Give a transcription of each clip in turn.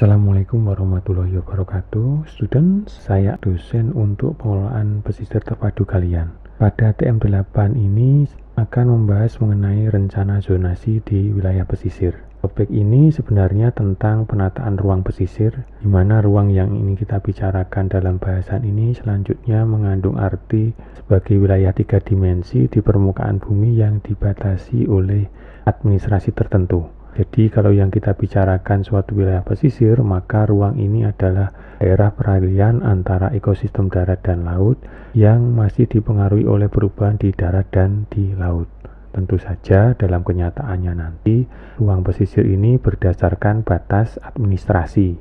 Assalamualaikum warahmatullahi wabarakatuh. Students, saya dosen untuk pengelolaan pesisir terpadu kalian. Pada TM8 ini akan membahas mengenai rencana zonasi di wilayah pesisir. Topik ini sebenarnya tentang penataan ruang pesisir, di mana ruang yang ingin kita bicarakan dalam bahasan ini selanjutnya mengandung arti sebagai wilayah 3 dimensi di permukaan bumi yang dibatasi oleh administrasi tertentu. Jadi kalau yang kita bicarakan suatu wilayah pesisir, maka ruang ini adalah daerah peralihan antara ekosistem darat dan laut yang masih dipengaruhi oleh perubahan di darat dan di laut. Tentu saja dalam kenyataannya nanti, ruang pesisir ini berdasarkan batas administrasi.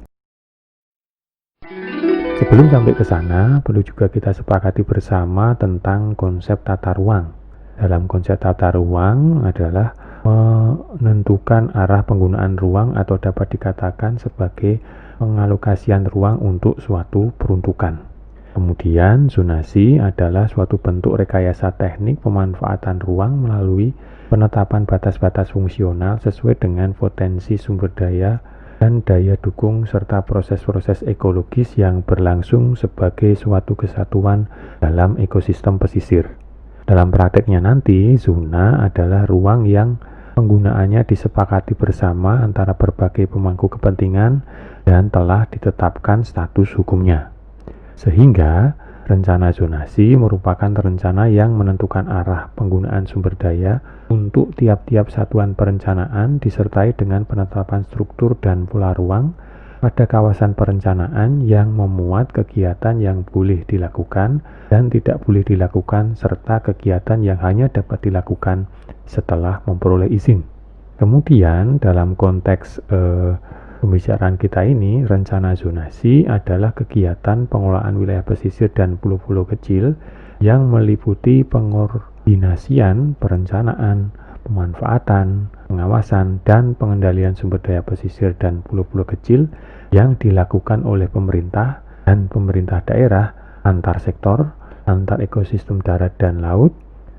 Sebelum sampai ke sana, perlu juga kita sepakati bersama tentang konsep tata ruang. Dalam konsep tata ruang adalah menentukan arah penggunaan ruang atau dapat dikatakan sebagai pengalokasian ruang untuk suatu peruntukan. Kemudian zonasi adalah suatu bentuk rekayasa teknik pemanfaatan ruang melalui penetapan batas-batas fungsional sesuai dengan potensi sumber daya dan daya dukung serta proses-proses ekologis yang berlangsung sebagai suatu kesatuan dalam ekosistem pesisir. Dalam prakteknya nanti, zona adalah ruang yang penggunaannya disepakati bersama antara berbagai pemangku kepentingan dan telah ditetapkan status hukumnya. Sehingga rencana zonasi merupakan rencana yang menentukan arah penggunaan sumber daya untuk tiap-tiap satuan perencanaan disertai dengan penetapan struktur dan pola ruang pada kawasan perencanaan yang memuat kegiatan yang boleh dilakukan dan tidak boleh dilakukan serta kegiatan yang hanya dapat dilakukan setelah memperoleh izin. Kemudian dalam konteks pembicaraan kita ini, rencana zonasi adalah kegiatan pengelolaan wilayah pesisir dan pulau-pulau kecil yang meliputi pengordinasian, perencanaan, pemanfaatan, pengawasan, dan pengendalian sumber daya pesisir dan pulau-pulau kecil yang dilakukan oleh pemerintah dan pemerintah daerah, antar sektor, antar ekosistem darat dan laut,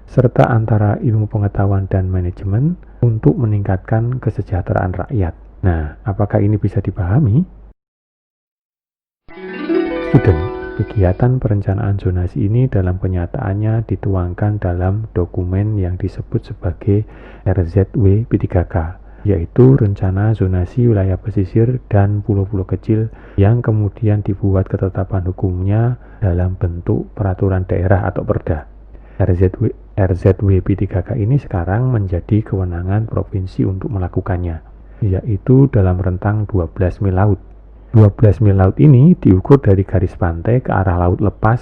serta antara ilmu pengetahuan dan manajemen untuk meningkatkan kesejahteraan rakyat. Nah, apakah ini bisa dipahami? Student, kegiatan perencanaan zonasi ini dalam kenyataannya dituangkan dalam dokumen yang disebut sebagai RZW P3K, yaitu Rencana Zonasi Wilayah Pesisir dan Pulau-Pulau Kecil yang kemudian dibuat ketetapan hukumnya dalam bentuk peraturan daerah atau perda. RZW P3K ini sekarang menjadi kewenangan provinsi untuk melakukannya, yaitu dalam rentang 12 mil laut. 12 mil laut ini diukur dari garis pantai ke arah laut lepas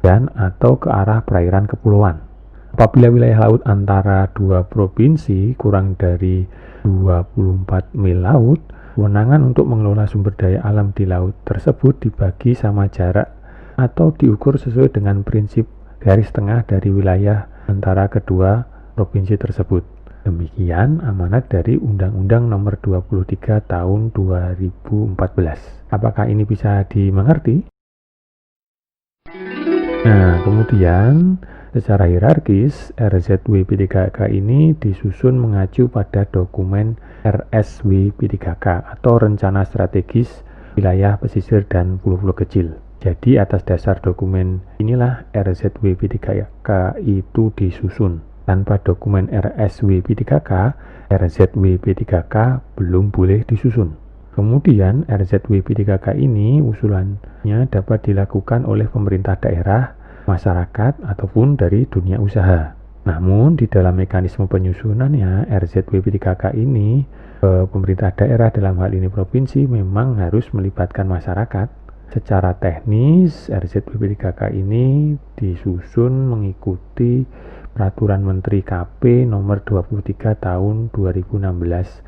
dan atau ke arah perairan kepulauan. Apabila wilayah laut antara dua provinsi kurang dari 24 mil laut, kewenangan untuk mengelola sumber daya alam di laut tersebut dibagi sama jarak atau diukur sesuai dengan prinsip garis tengah dari wilayah antara kedua provinsi tersebut. Demikian amanat dari Undang-Undang Nomor 23 Tahun 2014. Apakah ini bisa dimengerti? Nah, kemudian secara hierarkis RZW P3K ini disusun mengacu pada dokumen RSW P3K atau Rencana Strategis Wilayah Pesisir dan Pulau-Pulau Kecil. Jadi atas dasar dokumen inilah RZW P3K itu disusun. Tanpa dokumen RSW P3K, RZW P3K belum boleh disusun. Kemudian RZW P3K ini usulannya dapat dilakukan oleh pemerintah daerah, masyarakat, ataupun dari dunia usaha. Namun di dalam mekanisme penyusunannya RZW P3K ini, pemerintah daerah dalam hal ini provinsi memang harus melibatkan masyarakat. Secara teknis, RZW P3K ini disusun mengikuti Peraturan Menteri KP Nomor 23 Tahun 2016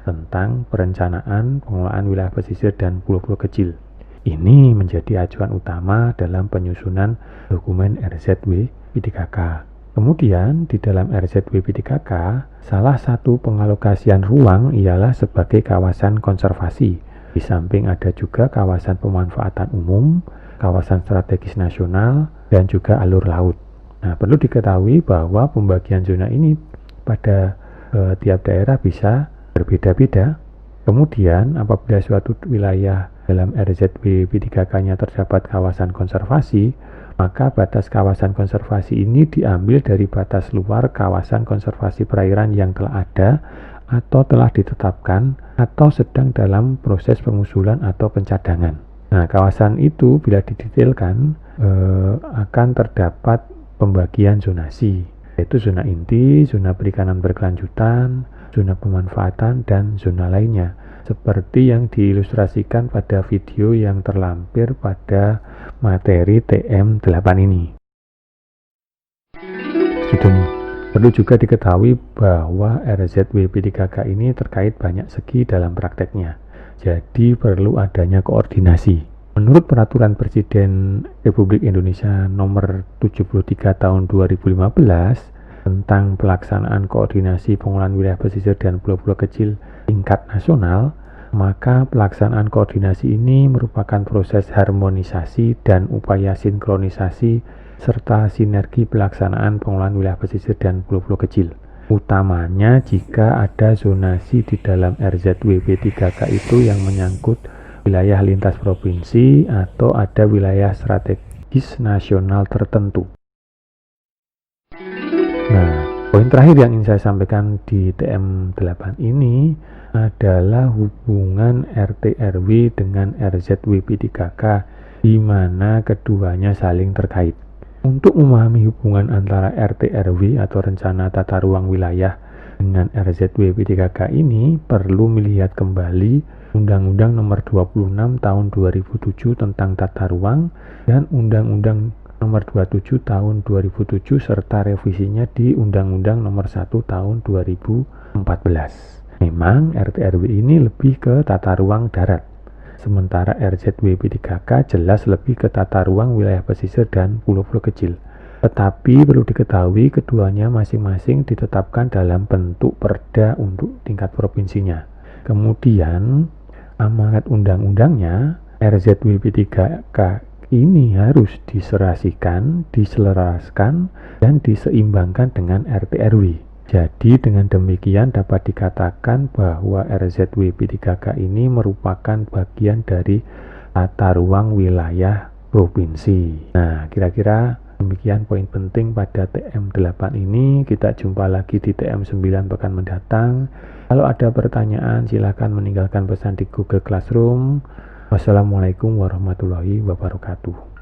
tentang Perencanaan Pengelolaan Wilayah Pesisir dan Pulau-Pulau Kecil. Ini menjadi acuan utama dalam penyusunan dokumen RZW P3K. Kemudian di dalam RZW P3K, salah satu pengalokasian ruang ialah sebagai kawasan konservasi. Di samping ada juga kawasan pemanfaatan umum, kawasan strategis nasional, dan juga alur laut. Nah, perlu diketahui bahwa pembagian zona ini pada tiap daerah bisa berbeda-beda. Kemudian apabila suatu wilayah dalam RZW P3K-nya terdapat kawasan konservasi, maka batas kawasan konservasi ini diambil dari batas luar kawasan konservasi perairan yang telah ada atau telah ditetapkan atau sedang dalam proses pengusulan atau pencadangan. Nah, kawasan itu bila didetailkan akan terdapat pembagian zonasi, yaitu zona inti, zona perikanan berkelanjutan, zona pemanfaatan, dan zona lainnya, seperti yang diilustrasikan pada video yang terlampir pada materi TM8 ini. Perlu juga diketahui bahwa RZW P3K ini terkait banyak segi dalam prakteknya, jadi perlu adanya koordinasi. Menurut Peraturan Presiden Republik Indonesia Nomor 73 Tahun 2015 tentang pelaksanaan koordinasi pengelolaan wilayah pesisir dan pulau-pulau kecil tingkat nasional, maka pelaksanaan koordinasi ini merupakan proses harmonisasi dan upaya sinkronisasi serta sinergi pelaksanaan pengelolaan wilayah pesisir dan pulau-pulau kecil. Utamanya jika ada zonasi di dalam RZW P3K itu yang menyangkut wilayah lintas provinsi atau ada wilayah strategis nasional tertentu. Nah, poin terakhir yang ingin saya sampaikan di TM8 ini adalah hubungan RT/RW dengan RZW P3K, di mana keduanya saling terkait. Untuk memahami hubungan antara RT/RW atau rencana tata ruang wilayah dengan RZW P3K ini, perlu melihat kembali Undang-Undang Nomor 26 Tahun 2007 tentang tata ruang dan Undang-Undang Nomor 27 Tahun 2007 serta revisinya di Undang-Undang Nomor 1 Tahun 2014. Memang RT/RW ini lebih ke tata ruang darat, sementara RZW P3K jelas lebih ke tata ruang wilayah pesisir dan pulau-pulau kecil. Tetapi perlu diketahui keduanya masing-masing ditetapkan dalam bentuk perda untuk tingkat provinsinya. Kemudian amanat undang-undangnya RZW P3K ini harus diselaraskan dan diseimbangkan dengan RT/RW. Jadi dengan demikian dapat dikatakan bahwa RZW P3K ini merupakan bagian dari tata ruang wilayah provinsi. Nah, kira-kira demikian poin penting pada TM8 ini. Kita jumpa lagi di TM9 pekan mendatang. Kalau ada pertanyaan silakan meninggalkan pesan di Google Classroom. Wassalamualaikum warahmatullahi wabarakatuh.